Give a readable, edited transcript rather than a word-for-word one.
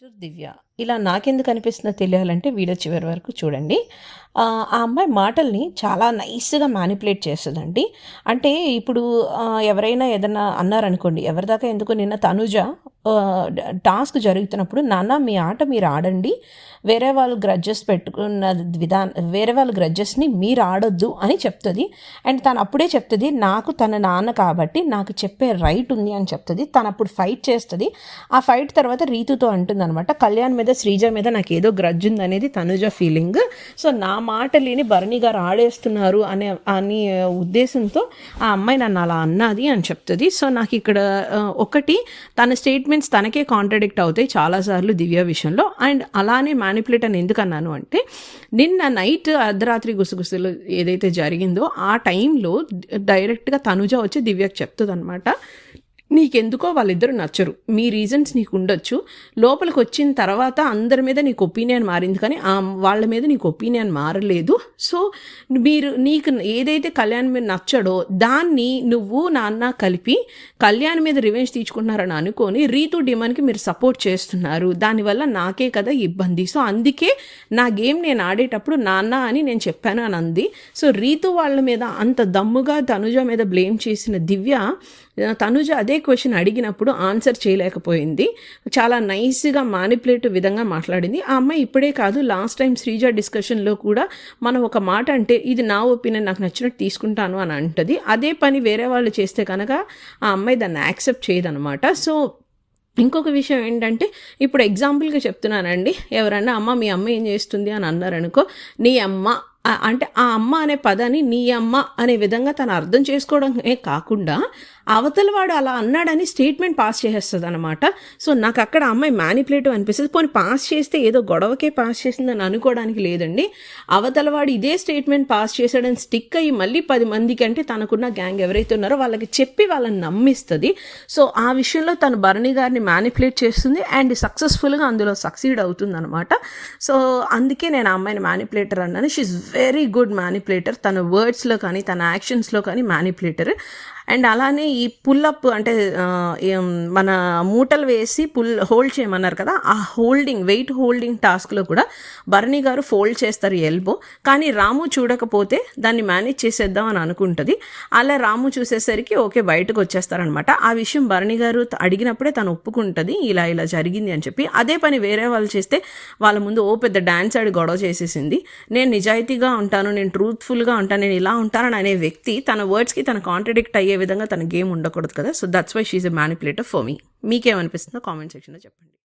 దివ్య ఇలా నాకెందుకు అనిపిస్తుందో తెలియాలంటే వీడియో చివరి వరకు చూడండి. ఆ అమ్మాయి మాటల్ని చాలా నైస్గా మ్యానిపులేట్ చేస్తుందండి. అంటే ఇప్పుడు ఎవరైనా ఏదన్నా అన్నారనుకోండి, ఎవరిదాకా ఎందుకు నిన్న తనుజ టాస్క్ జరుగుతున్నప్పుడు, నాన్న మీ ఆట మీరు ఆడండి, వేరే వాళ్ళు గ్రడ్జెస్ పెట్టుకున్న వేరే వాళ్ళ గ్రడ్జెస్ని మీరు ఆడొద్దు అని చెప్తుంది. అండ్ తను అప్పుడే చెప్తుంది, నాకు తన నాన్న కాబట్టి నాకు చెప్పే రైట్ ఉంది అని చెప్తుంది. తను అప్పుడు ఫైట్ చేస్తుంది. ఆ ఫైట్ తర్వాత రీతుతో అంటుంది అనమాట, కళ్యాణ్ మీద శ్రీజ మీద నాకు ఏదో గ్రడ్జ్ ఉంది అనేది తనుజ ఫీలింగ్. సో నా మాట లేని భరణి గారు ఆడేస్తున్నారు అని ఉద్దేశంతో ఆ అమ్మాయి నన్ను అలా అన్నది అని చెప్తుంది. సో నాకు ఇక్కడ ఒకటి, తన స్టేట్మెంట్స్ తనకే కాంట్రడిక్ట్ అవుతాయి చాలాసార్లు దివ్య విషయంలో. అండ్ అలానే మ్యానిపులేట్ అని ఎందుకు అన్నాను అంటే, నిన్న నైట్ అర్ధరాత్రి గుసగుసలు ఏదైతే జరిగిందో ఆ టైంలో డైరెక్ట్గా తనుజ వచ్చి దివ్యకు చెప్తుంది అనమాట, నీకెందుకో వాళ్ళిద్దరు నచ్చరు, మీ రీజన్స్ నీకు ఉండొచ్చు, లోపలికి వచ్చిన తర్వాత అందరి మీద నీకు ఒపీనియన్ మారింది కానీ వాళ్ళ మీద నీకు ఒపీనియన్ మారలేదు. సో నీకు ఏదైతే కళ్యాణ్ మీద నచ్చడో దాన్ని నువ్వు నాన్న కలిపి కళ్యాణ్ మీద రివెంజ్ తీర్చుకుంటున్నారని అనుకొని రీతు డిమాండ్కి మీరు సపోర్ట్ చేస్తున్నారు, దానివల్ల నాకే కదా ఇబ్బంది. సో అందుకే నా గేమ్ నేను ఆడేటప్పుడు నాన్న అని నేను చెప్పాను అని అంది. సో రీతు వాళ్ళ మీద అంత దమ్ముగా తనుజ మీద బ్లేమ్ చేసిన దివ్య, తనుజ అదే క్వశ్చన్ అడిగినప్పుడు ఆన్సర్ చేయలేకపోయింది. చాలా నైస్గా మ్యానిపులేటివ్ విధంగా మాట్లాడింది. ఆ అమ్మాయి ఇప్పుడే కాదు, లాస్ట్ టైం శ్రీజ డిస్కషన్లో కూడా మనం ఒక మాట అంటే ఇది నా ఒపీనియన్, నాకు నచ్చినట్టు తీసుకుంటాను అని అంటది. అదే పని వేరే వాళ్ళు చేస్తే కనుక ఆ అమ్మాయి దాన్ని యాక్సెప్ట్ చేయదనమాట. సో ఇంకొక విషయం ఏంటంటే, ఇప్పుడు ఎగ్జాంపుల్గా చెప్తున్నానండి, ఎవరన్నా అమ్మ మీ అమ్మ ఏం చేస్తుంది అని అన్నారనుకో, నీ అమ్మ అంటే ఆ అమ్మ అనే పదాన్ని నీ అమ్మ అనే విధంగా తను అర్థం చేసుకోవడమే కాకుండా అవతల వాడు అలా అన్నాడని స్టేట్మెంట్ పాస్ చేసేస్తుంది అనమాట. సో నాకు అక్కడ అమ్మాయి మ్యానిపులేటివ్ అనిపిస్తుంది. పోనీ పాస్ చేస్తే ఏదో గొడవకే పాస్ చేసిందని అనుకోవడానికి లేదండి. అవతల వాడు ఇదే స్టేట్మెంట్ పాస్ చేశాడని స్టిక్ అయ్యి మళ్ళీ 10 మందికి, అంటే తనకున్న గ్యాంగ్ ఎవరైతే ఉన్నారో వాళ్ళకి చెప్పి వాళ్ళని నమ్మిస్తుంది. సో ఆ విషయంలో తను భరణి గారిని మ్యానిపులేట్ చేస్తుంది అండ్ సక్సెస్ఫుల్గా అందులో సక్సీడ్ అవుతుంది అనమాట. సో అందుకే నేను ఆ అమ్మాయిని మ్యానిపులేటర్ అన్నాను. షీఈ్ వెరీ గుడ్ మ్యానిపులేటర్, తన వర్డ్స్లో కానీ తన యాక్షన్స్లో కానీ మ్యానిపులేటర్. అండ్ అలానే ఈ పుల్అప్ అంటే మన మూటలు వేసి హోల్డ్ చేయమన్నారు కదా, ఆ వెయిట్ హోల్డింగ్ టాస్క్లో కూడా భరణి గారు ఫోల్డ్ చేస్తారు ఎల్బో, కానీ రాము చూడకపోతే దాన్ని మేనేజ్ చేసేద్దాం అని అనుకుంటుంది. అలా రాము చూసేసరికి ఓకే బయటకు వచ్చేస్తారనమాట. ఆ విషయం భరణి గారు అడిగినప్పుడే తను ఒప్పుకుంటుంది, ఇలా ఇలా జరిగింది అని చెప్పి. అదే పని వేరే వాళ్ళు చేస్తే వాళ్ళ ముందు పెద్ద డాన్స్ ఆడి గొడవ చేసేసింది. నేను నిజాయితీగా ఉంటాను, నేను ట్రూత్ఫుల్గా ఉంటాను, నేను ఇలా ఉంటానని అనే వ్యక్తి తన వర్డ్స్కి తన కాంట్రడిక్ట్ అయ్యే విధంగా తన గేమ్ ఉండకూడదు కదా. So that's why she's a manipulator for me. మీకేమనిపిస్తుందో కామెంట్ సెక్షన్లో చెప్పండి.